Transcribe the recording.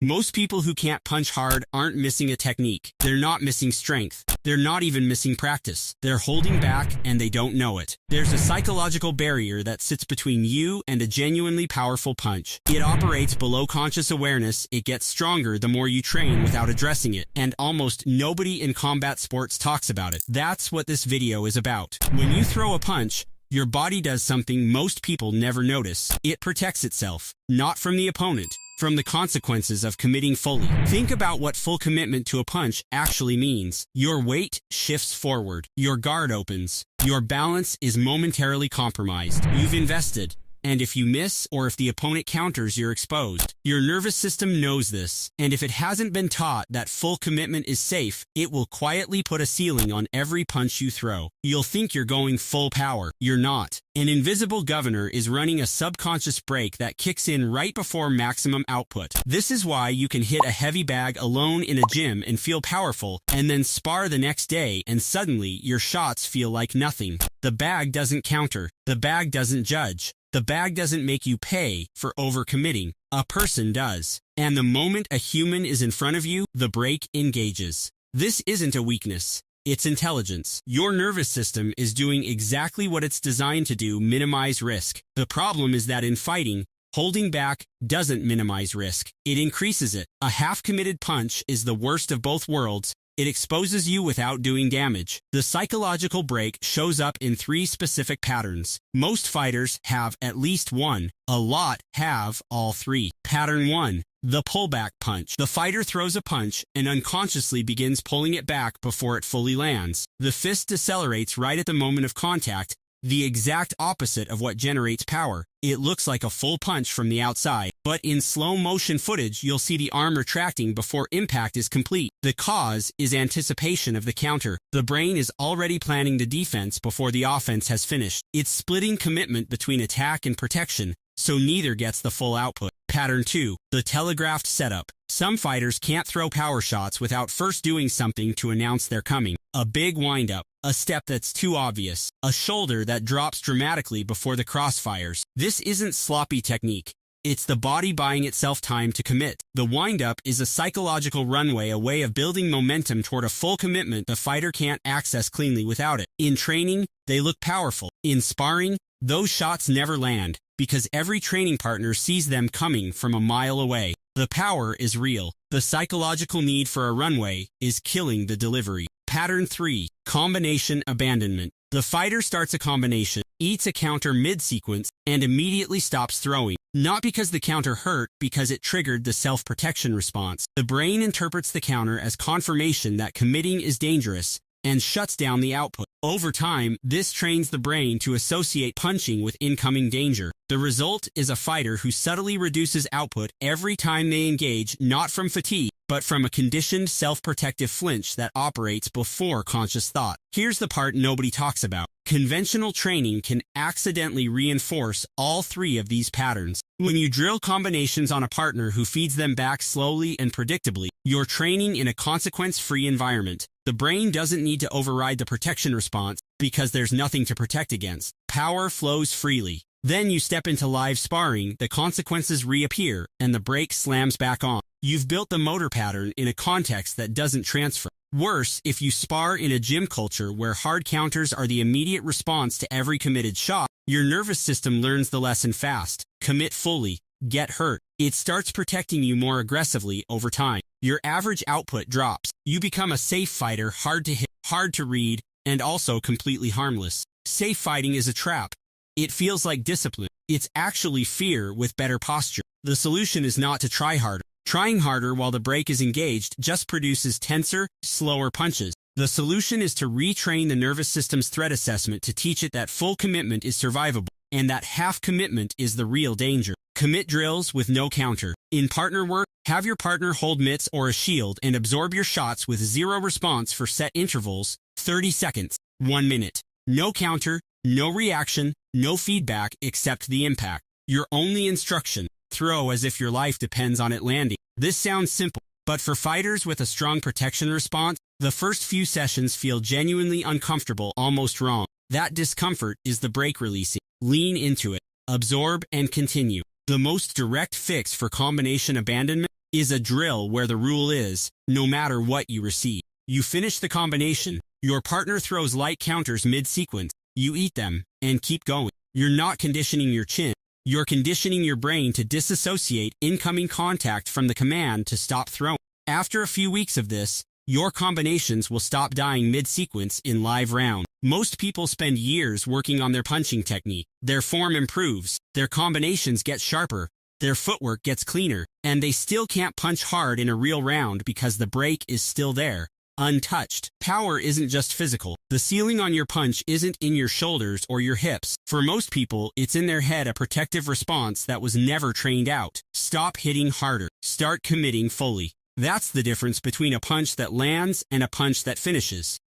Most people who can't punch hard aren't missing a technique. They're not missing strength. They're not even missing practice. They're holding back and they don't know it. There's a psychological barrier that sits between you and a genuinely powerful punch. It operates below conscious awareness. It gets stronger the more you train without addressing it. And almost nobody in combat sports talks about it. That's what this video is about. When you throw a punch, your body does something most people never notice. It protects itself, not from the opponent, from the consequences of committing fully. Think about what full commitment to a punch actually means. Your weight shifts forward. Your guard opens. Your balance is momentarily compromised. You've invested. And if you miss, or if the opponent counters, you're exposed. Your nervous system knows this, and if it hasn't been taught that full commitment is safe, it will quietly put a ceiling on every punch you throw. You'll think you're going full power. You're not. An invisible governor is running a subconscious brake that kicks in right before maximum output. This is why you can hit a heavy bag alone in a gym and feel powerful, and then spar the next day, and suddenly your shots feel like nothing. The bag doesn't counter. The bag doesn't judge. The bag doesn't make you pay for overcommitting. A person does. And the moment a human is in front of you, the brake engages. This isn't a weakness. It's intelligence. Your nervous system is doing exactly what it's designed to do: minimize risk. The problem is that in fighting, holding back doesn't minimize risk. It increases it. A half-committed punch is the worst of both worlds. It exposes you without doing damage. The psychological break shows up in 3 specific patterns. Most fighters have at least one. A lot have all 3. Pattern 1. The pullback punch. The fighter throws a punch and unconsciously begins pulling it back before it fully lands. The fist decelerates right at the moment of contact, the exact opposite of what generates power. It looks like a full punch from the outside, but in slow motion footage, you'll see the arm retracting before impact is complete. The cause is anticipation of the counter. The brain is already planning the defense before the offense has finished. It's splitting commitment between attack and protection, so neither gets the full output. Pattern 2. The telegraphed setup. Some fighters can't throw power shots without first doing something to announce they're coming. A big windup, a step that's too obvious, a shoulder that drops dramatically before the crossfires. This isn't sloppy technique. It's the body buying itself time to commit. The windup is a psychological runway, a way of building momentum toward a full commitment the fighter can't access cleanly without it. In training, they look powerful. In sparring, those shots never land, because every training partner sees them coming from a mile away. The power is real. The psychological need for a runway is killing the delivery. Pattern 3. Combination abandonment. The fighter starts a combination, eats a counter mid-sequence, and immediately stops throwing. Not because the counter hurt, because it triggered the self-protection response. The brain interprets the counter as confirmation that committing is dangerous and shuts down the output. Over time, this trains the brain to associate punching with incoming danger. The result is a fighter who subtly reduces output every time they engage, not from fatigue, but from a conditioned self-protective flinch that operates before conscious thought. Here's the part nobody talks about. Conventional training can accidentally reinforce all 3 of these patterns. When you drill combinations on a partner who feeds them back slowly and predictably, you're training in a consequence-free environment. The brain doesn't need to override the protection response because there's nothing to protect against. Power flows freely. Then you step into live sparring, the consequences reappear, and the brake slams back on. You've built the motor pattern in a context that doesn't transfer. Worse, if you spar in a gym culture where hard counters are the immediate response to every committed shot, your nervous system learns the lesson fast. Commit fully. Get hurt. It starts protecting you more aggressively over time. Your average output drops. You become a safe fighter, hard to hit, hard to read, and also completely harmless. Safe fighting is a trap. It feels like discipline. It's actually fear with better posture. The solution is not to try harder. Trying harder while the brake is engaged just produces tenser, slower punches. The solution is to retrain the nervous system's threat assessment to teach it that full commitment is survivable, and that half commitment is the real danger. Commit drills with no counter. In partner work, have your partner hold mitts or a shield and absorb your shots with 0 response for set intervals, 30 seconds, 1 minute. No counter, no reaction, no feedback except the impact. Your only instruction: throw as if your life depends on it landing. This sounds simple, but for fighters with a strong protection response, the first few sessions feel genuinely uncomfortable, almost wrong. That discomfort is the brake releasing. Lean into it, absorb, and continue. The most direct fix for combination abandonment: is a drill where the rule is, no matter what you receive. You finish the combination, your partner throws light counters mid-sequence, you eat them, and keep going. You're not conditioning your chin, you're conditioning your brain to disassociate incoming contact from the command to stop throwing. After a few weeks of this, your combinations will stop dying mid-sequence in live round. Most people spend years working on their punching technique. Their form improves, their combinations get sharper, their footwork gets cleaner, and they still can't punch hard in a real round because the break is still there, untouched. Power isn't just physical. The ceiling on your punch isn't in your shoulders or your hips. For most people, it's in their head, a protective response that was never trained out. Stop hitting harder. Start committing fully. That's the difference between a punch that lands and a punch that finishes.